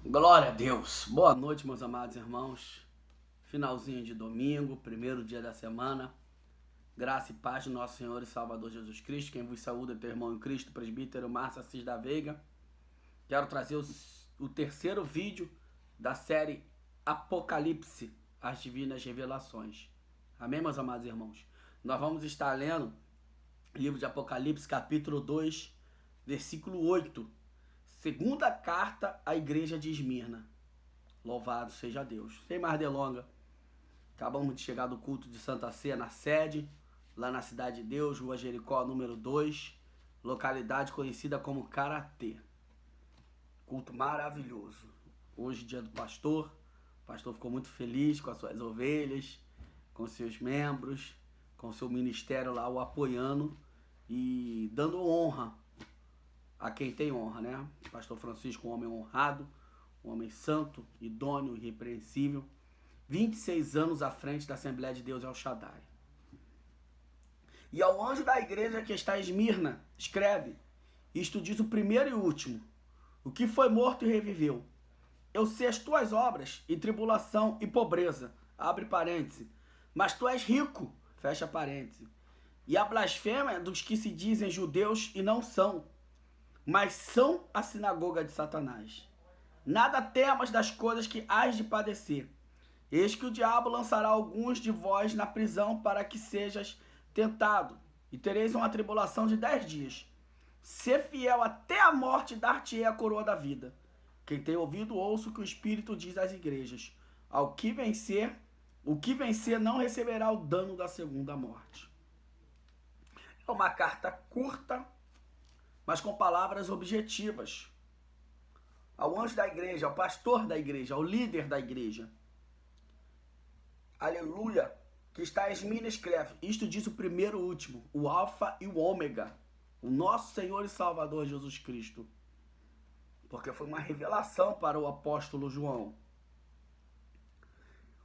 Glória a Deus. Boa noite, meus amados irmãos. Finalzinho de domingo, primeiro dia da semana. Graça e paz do nosso Senhor e Salvador Jesus Cristo. Quem vos saúda é teu irmão em Cristo, presbítero Márcio Assis da Veiga. Quero trazer o terceiro vídeo da série Apocalipse, as Divinas Revelações. Amém, meus amados irmãos? Nós vamos estar lendo o livro de Apocalipse, capítulo 2, versículo 8. Segunda carta à igreja de Esmirna. Louvado seja Deus. Sem mais delonga, acabamos de chegar do culto de Santa Ceia na sede, lá na Cidade de Deus, Rua Jericó, número 2, localidade conhecida como Karatê. Culto maravilhoso. Hoje, dia do pastor. O pastor ficou muito feliz com as suas ovelhas, com seus membros, com seu ministério lá o apoiando e dando honra a quem tem honra, né? Pastor Francisco, um homem honrado, um homem santo, idôneo, irrepreensível. 26 anos à frente da Assembleia de Deus El Shaddai. E ao anjo da igreja que está em Esmirna, escreve: isto diz o primeiro e último, o que foi morto e reviveu. Eu sei as tuas obras, e tribulação e pobreza, abre parêntese, mas tu és rico, fecha parêntese. E a blasfêmia dos que se dizem judeus e não são, mas são a sinagoga de Satanás. Nada temas das coisas que hás de padecer. Eis que o diabo lançará alguns de vós na prisão para que sejas tentado, e tereis uma tribulação de 10 dias. Sê fiel até a morte, dar-te-ei a coroa da vida. Quem tem ouvido, ouça o que o Espírito diz às igrejas. O que vencer não receberá o dano da segunda morte. É uma carta curta, mas com palavras objetivas. Ao anjo da igreja, ao pastor da igreja, ao líder da igreja. Aleluia! Que está em Esmirna, escreve: isto diz o primeiro e o último, o alfa e o ômega, o nosso Senhor e Salvador Jesus Cristo. Porque foi uma revelação para o apóstolo João.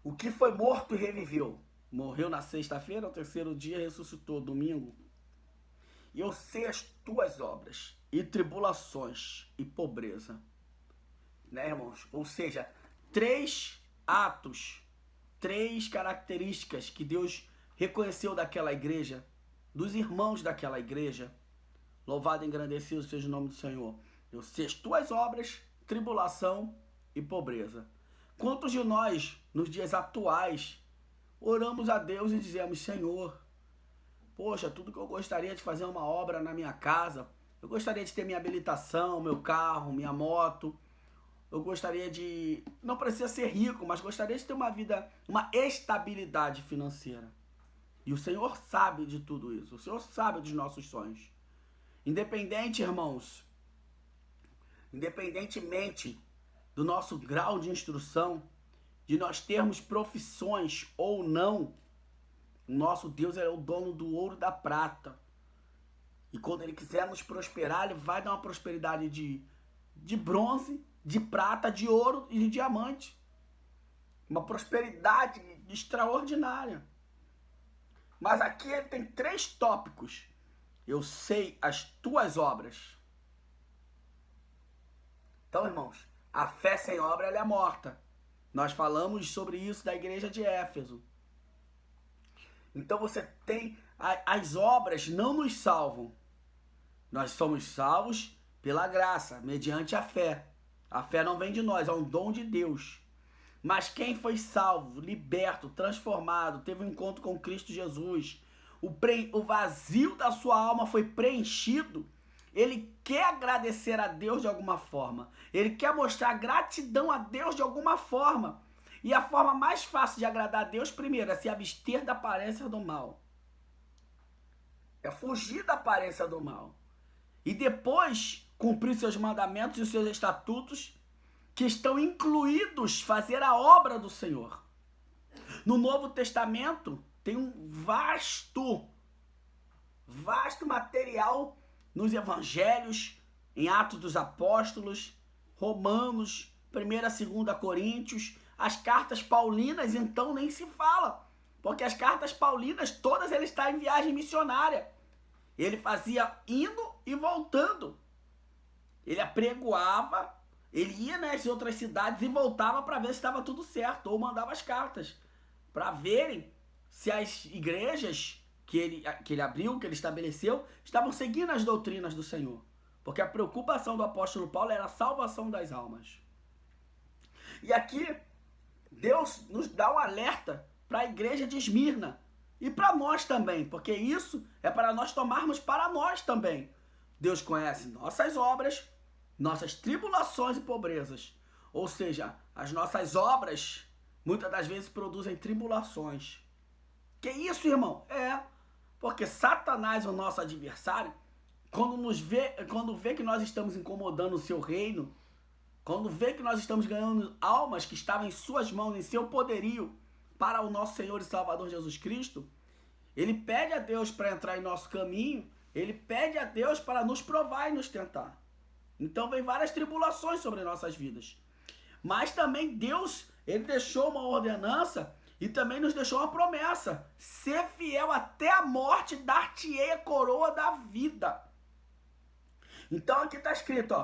O que foi morto e reviveu. Morreu na sexta-feira, ao terceiro dia ressuscitou, domingo. E eu sei as tuas obras, e tribulações, e pobreza. Né, irmãos? Ou seja, 3 atos, 3 características que Deus reconheceu daquela igreja, dos irmãos daquela igreja. Louvado e engrandecido seja o nome do Senhor. Eu sei as tuas obras, tribulação e pobreza. Quantos de nós, nos dias atuais, oramos a Deus e dizemos: Senhor, poxa, tudo que eu gostaria de fazer uma obra na minha casa, eu gostaria de ter minha habilitação, meu carro, minha moto, eu gostaria de, não precisa ser rico, mas gostaria de ter uma vida, uma estabilidade financeira. E o Senhor sabe de tudo isso, o Senhor sabe dos nossos sonhos. Independentemente do nosso grau de instrução, de nós termos profissões ou não, o nosso Deus é o dono do ouro e da prata. E quando Ele quiser nos prosperar, Ele vai dar uma prosperidade de bronze, de prata, de ouro e de diamante. Uma prosperidade extraordinária. Mas aqui ele tem 3 tópicos. Eu sei as tuas obras. Então, irmãos, a fé sem obra ela é morta. Nós falamos sobre isso da igreja de Éfeso. Então você tem, as obras não nos salvam. Nós somos salvos pela graça, mediante a fé. A fé não vem de nós, é um dom de Deus. Mas quem foi salvo, liberto, transformado, teve um encontro com Cristo Jesus, o vazio da sua alma foi preenchido, ele quer agradecer a Deus de alguma forma. Ele quer mostrar gratidão a Deus de alguma forma. E a forma mais fácil de agradar a Deus, primeiro, é se abster da aparência do mal. É fugir da aparência do mal. E depois, cumprir seus mandamentos e os seus estatutos, que estão incluídos fazer a obra do Senhor. No Novo Testamento, tem um vasto material nos Evangelhos, em Atos dos Apóstolos, Romanos, 1ª, 2ª Coríntios, as cartas paulinas, então, nem se fala. Porque as cartas paulinas, todas ele está em viagem missionária. Ele fazia indo e voltando. Ele apregoava Ele ia nas outras cidades e voltava para ver se estava tudo certo, ou mandava as cartas para verem se as igrejas que ele abriu, que ele estabeleceu, estavam seguindo as doutrinas do Senhor. Porque a preocupação do apóstolo Paulo era a salvação das almas. E aqui, Deus nos dá um alerta para a igreja de Esmirna. E para nós também, porque isso é para nós tomarmos para nós também. Deus conhece nossas obras, nossas tribulações e pobrezas. Ou seja, as nossas obras muitas das vezes produzem tribulações. Que isso, irmão? Porque Satanás, o nosso adversário, quando vê que nós estamos incomodando o seu reino, quando vê que nós estamos ganhando almas que estavam em suas mãos, em seu poderio, para o nosso Senhor e Salvador Jesus Cristo, ele pede a Deus para entrar em nosso caminho, ele pede a Deus para nos provar e nos tentar. Então vem várias tribulações sobre nossas vidas. Mas também Deus, ele deixou uma ordenança e também nos deixou uma promessa. Ser fiel até a morte, dar-te-ei a coroa da vida. Então aqui está escrito,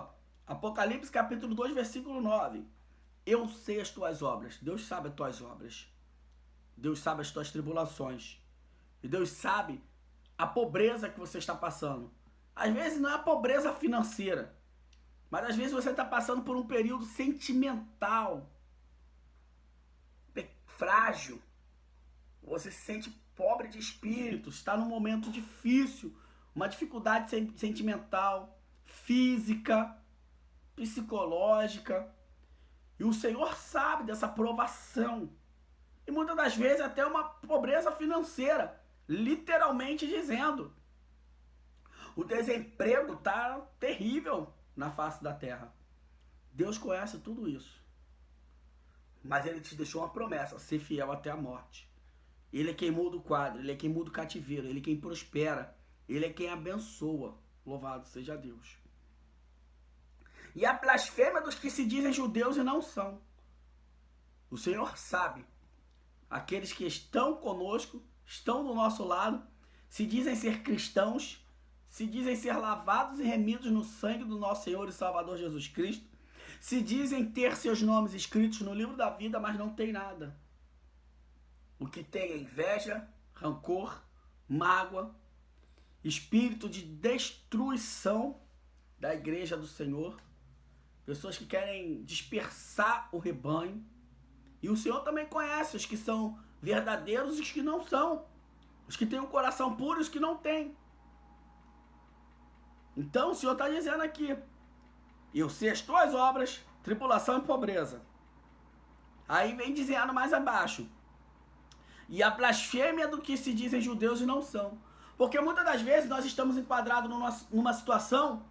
Apocalipse capítulo 2, versículo 9. Eu sei as tuas obras. Deus sabe as tuas obras. Deus sabe as tuas tribulações. E Deus sabe a pobreza que você está passando. Às vezes não é a pobreza financeira, mas às vezes você está passando por um período sentimental, frágil. Você se sente pobre de espírito, está num momento difícil, uma dificuldade sentimental, física, psicológica. E o Senhor sabe dessa provação. E muitas das vezes até uma pobreza financeira, literalmente dizendo. O desemprego está terrível na face da terra. Deus conhece tudo isso. Mas ele te deixou uma promessa, ser fiel até a morte. Ele é quem muda o quadro, ele é quem muda o cativeiro, ele é quem prospera, ele é quem abençoa. Louvado seja Deus. E a blasfêmia dos que se dizem judeus e não são. O Senhor sabe. Aqueles que estão conosco, estão do nosso lado, se dizem ser cristãos, se dizem ser lavados e remidos no sangue do nosso Senhor e Salvador Jesus Cristo, se dizem ter seus nomes escritos no livro da vida, mas não tem nada. O que tem é inveja, rancor, mágoa, espírito de destruição da igreja do Senhor, pessoas que querem dispersar o rebanho. E o Senhor também conhece os que são verdadeiros e os que não são, os que têm um coração puro e os que não têm. Então o Senhor está dizendo aqui, eu sei as tuas obras, tribulação e pobreza. Aí vem dizendo mais abaixo, e a blasfêmia do que se dizem judeus e não são. Porque muitas das vezes nós estamos enquadrados numa situação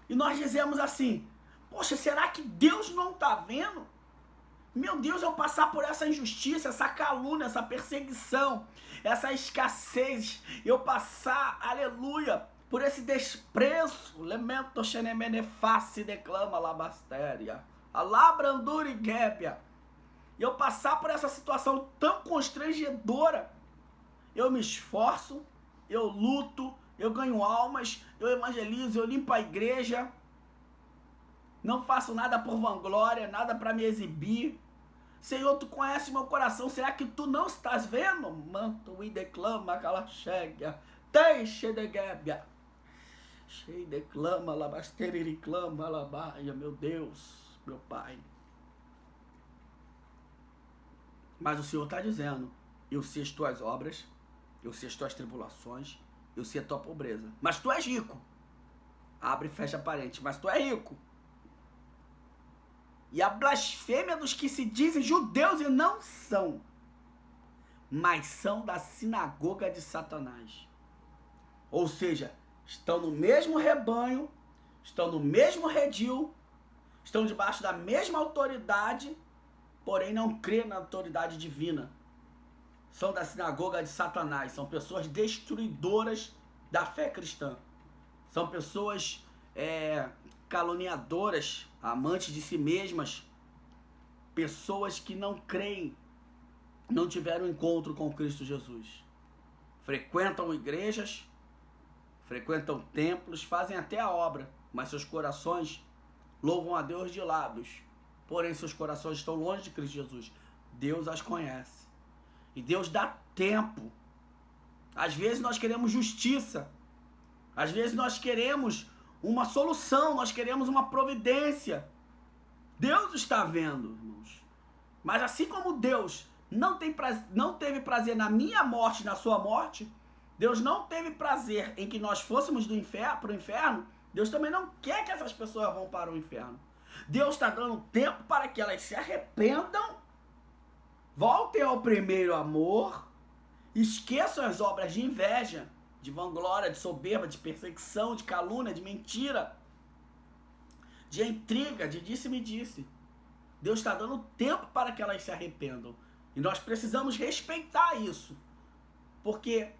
e nós dizemos assim, poxa, será que Deus não está vendo? Meu Deus, eu passar por essa injustiça, essa calúnia, essa perseguição, essa escassez, eu passar, aleluia, por esse desprezo, lemento xenemene face declama labastéria, alabrandura e gébia, e eu passar por essa situação tão constrangedora, eu me esforço, eu luto, eu ganho almas, eu evangelizo, eu limpo a igreja, não faço nada por vanglória, nada para me exibir. Senhor, tu conhece meu coração, será que tu não estás vendo? Manto e declama aquela chega, deixe de gébia, cheio declama, labasteira e reclama, labaia, meu Deus, meu Pai. Mas o Senhor está dizendo, eu sei as tuas obras, eu sei as tuas tribulações, eu sei a tua pobreza, mas tu és rico. Abre e fecha parênteses, mas tu és rico. E a blasfêmia dos que se dizem judeus e não são, mas são da sinagoga de Satanás. Ou seja, estão no mesmo rebanho, estão no mesmo redil, estão debaixo da mesma autoridade, porém não creem na autoridade divina. São da sinagoga de Satanás, são pessoas destruidoras da fé cristã. São pessoas caluniadoras, amantes de si mesmas, pessoas que não creem, não tiveram encontro com Cristo Jesus. Frequentam igrejas, frequentam templos, fazem até a obra, mas seus corações louvam a Deus de lábios, porém seus corações estão longe de Cristo Jesus. Deus as conhece. E Deus dá tempo. Às vezes nós queremos justiça. Às vezes nós queremos uma solução, nós queremos uma providência. Deus está vendo, irmãos. Mas assim como Deus não teve prazer na minha morte, na sua morte, Deus não teve prazer em que nós fôssemos para o inferno, Deus também não quer que essas pessoas vão para o inferno. Deus está dando tempo para que elas se arrependam, voltem ao primeiro amor, esqueçam as obras de inveja, de vanglória, de soberba, de perseguição, de calúnia, de mentira, de intriga, de disse-me-disse. Deus está dando tempo para que elas se arrependam. E nós precisamos respeitar isso. Porque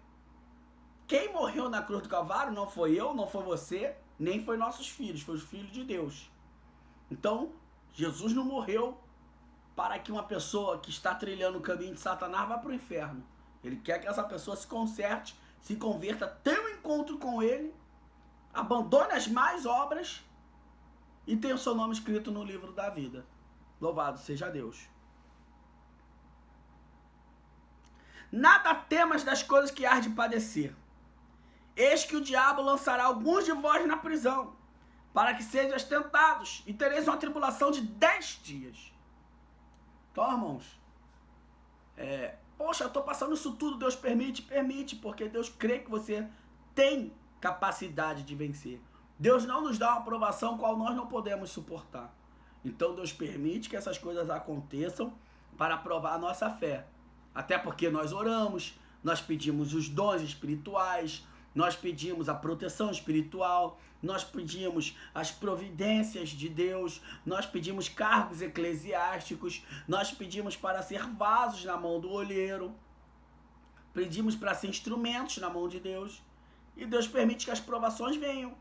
quem morreu na cruz do Calvário não foi eu, não foi você, nem foi nossos filhos, foi os filhos de Deus. Então, Jesus não morreu para que uma pessoa que está trilhando o caminho de Satanás vá para o inferno. Ele quer que essa pessoa se conserte, se converta, tenha um encontro com ele, abandone as más obras e tenha o seu nome escrito no livro da vida. Louvado seja Deus. Nada temas das coisas que hás de padecer. Eis que o diabo lançará alguns de vós na prisão, para que sejais tentados, e tereis uma tribulação de 10 dias. Então, irmãos, poxa, eu estou passando isso tudo, Deus permite? Permite, porque Deus crê que você tem capacidade de vencer. Deus não nos dá uma aprovação qual nós não podemos suportar. Então Deus permite que essas coisas aconteçam para provar a nossa fé. Até porque nós oramos, nós pedimos os dons espirituais, nós pedimos a proteção espiritual, nós pedimos as providências de Deus, nós pedimos cargos eclesiásticos, nós pedimos para ser vasos na mão do olheiro, pedimos para ser instrumentos na mão de Deus. E Deus permite que as provações venham,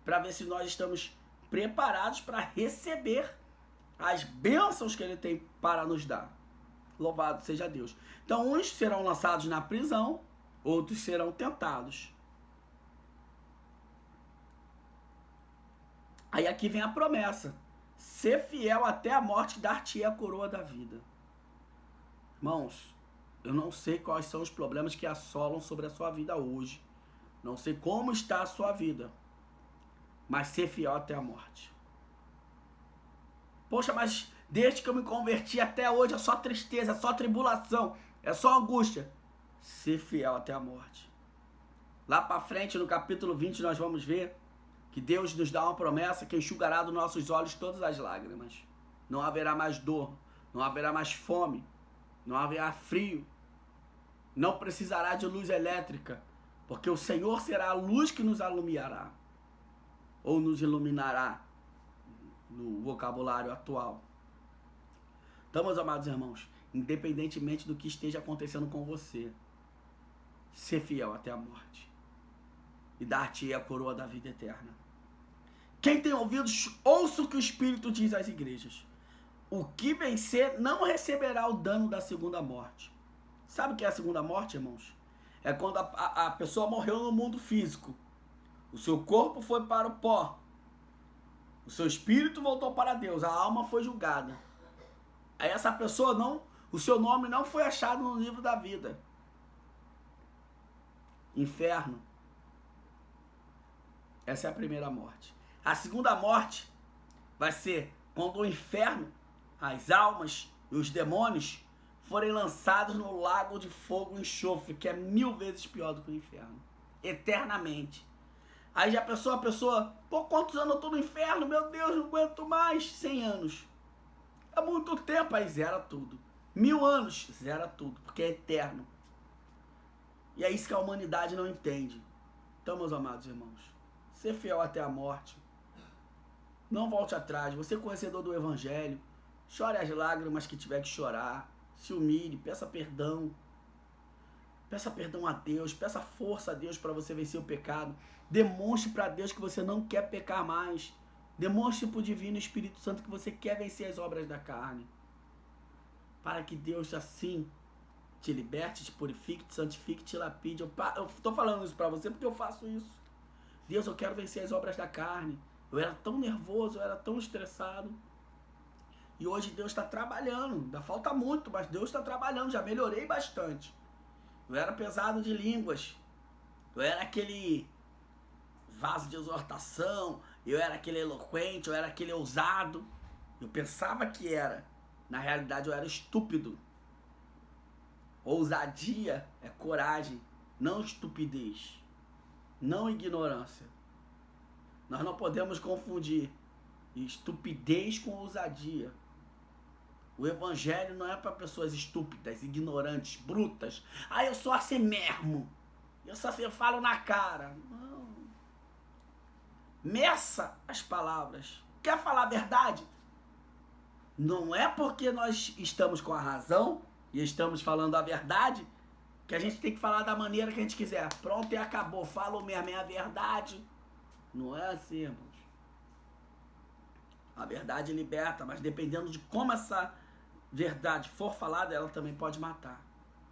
para ver se nós estamos preparados para receber as bênçãos que Ele tem para nos dar. Louvado seja Deus. Então, uns serão lançados na prisão, outros serão tentados. Aí aqui vem a promessa. Ser fiel até a morte, dar-te-ei a coroa da vida. Irmãos, eu não sei quais são os problemas que assolam sobre a sua vida hoje. Não sei como está a sua vida. Mas ser fiel até a morte. Poxa, mas desde que eu me converti até hoje é só tristeza, é só tribulação, é só angústia. Ser fiel até a morte. Lá para frente, no capítulo 20, nós vamos ver que Deus nos dá uma promessa que enxugará dos nossos olhos todas as lágrimas. Não haverá mais dor, não haverá mais fome, não haverá frio, não precisará de luz elétrica, porque o Senhor será a luz que nos alumiará, ou nos iluminará, no vocabulário atual. Então, meus amados irmãos, independentemente do que esteja acontecendo com você, ser fiel até a morte e dar-te a coroa da vida eterna. Quem tem ouvidos, ouça o que o Espírito diz às igrejas. O que vencer não receberá o dano da segunda morte. Sabe o que é a segunda morte, irmãos? É quando a pessoa morreu no mundo físico. O seu corpo foi para o pó. O seu espírito voltou para Deus. A alma foi julgada. Aí essa pessoa não... O seu nome não foi achado no livro da vida. Inferno. Essa é a primeira morte. A segunda morte vai ser quando o inferno, as almas e os demônios forem lançados no lago de fogo e enxofre, que é 1000 vezes pior do que o inferno. Eternamente. Aí já a pessoa, pô, quantos anos eu tô no inferno? Meu Deus, não aguento mais. 100 anos. É muito tempo, aí zera tudo. 1000 anos, zera tudo, porque é eterno. E é isso que a humanidade não entende. Então, meus amados irmãos, ser fiel até a morte. Não volte atrás. Você conhecedor do Evangelho, chore as lágrimas que tiver que chorar. Se humilhe, peça perdão. Peça perdão a Deus, peça força a Deus para você vencer o pecado. Demonstre para Deus que você não quer pecar mais. Demonstre para o Divino Espírito Santo que você quer vencer as obras da carne. Para que Deus assim te liberte, te purifique, te santifique, te lapide. Eu estou falando isso para você porque eu faço isso. Deus, eu quero vencer as obras da carne. Eu era tão nervoso, eu era tão estressado. E hoje Deus está trabalhando. Ainda falta muito, mas Deus está trabalhando. Já melhorei bastante. Eu era pesado de línguas. Eu era aquele vaso de exortação. Eu era aquele eloquente. Eu era aquele ousado. Eu pensava que era. Na realidade eu era estúpido. Ousadia é coragem, não estupidez, não ignorância. Nós não podemos confundir estupidez com ousadia. O evangelho não é para pessoas estúpidas, ignorantes, brutas. Ah, eu sou assim mesmo. Eu só falo na cara. Não. Meça as palavras. Quer falar a verdade? Não é porque nós estamos com a razão e estamos falando a verdade que a gente tem que falar da maneira que a gente quiser. Pronto e acabou. Falo mesmo, é a verdade. Não é assim, irmãos. A verdade liberta, mas dependendo de como essa verdade for falada, ela também pode matar.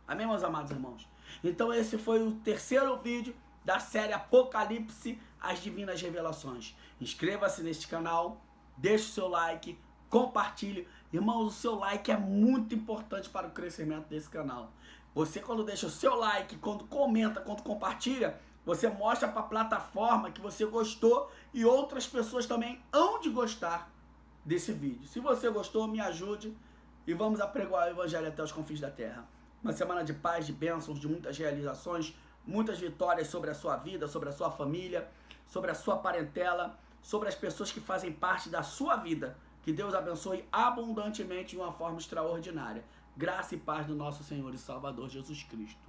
Amém, meus amados irmãos? Então esse foi o terceiro vídeo da série Apocalipse, as Divinas Revelações. Inscreva-se neste canal, deixe o seu like, compartilhe. Irmãos, o seu like é muito importante para o crescimento desse canal. Você, quando deixa o seu like, quando comenta, quando compartilha, você mostra para a plataforma que você gostou e outras pessoas também hão de gostar desse vídeo. Se você gostou, me ajude e vamos apregoar o evangelho até os confins da terra. Uma semana de paz, de bênçãos, de muitas realizações, muitas vitórias sobre a sua vida, sobre a sua família, sobre a sua parentela, sobre as pessoas que fazem parte da sua vida. Que Deus abençoe abundantemente de uma forma extraordinária. Graça e paz do nosso Senhor e Salvador Jesus Cristo.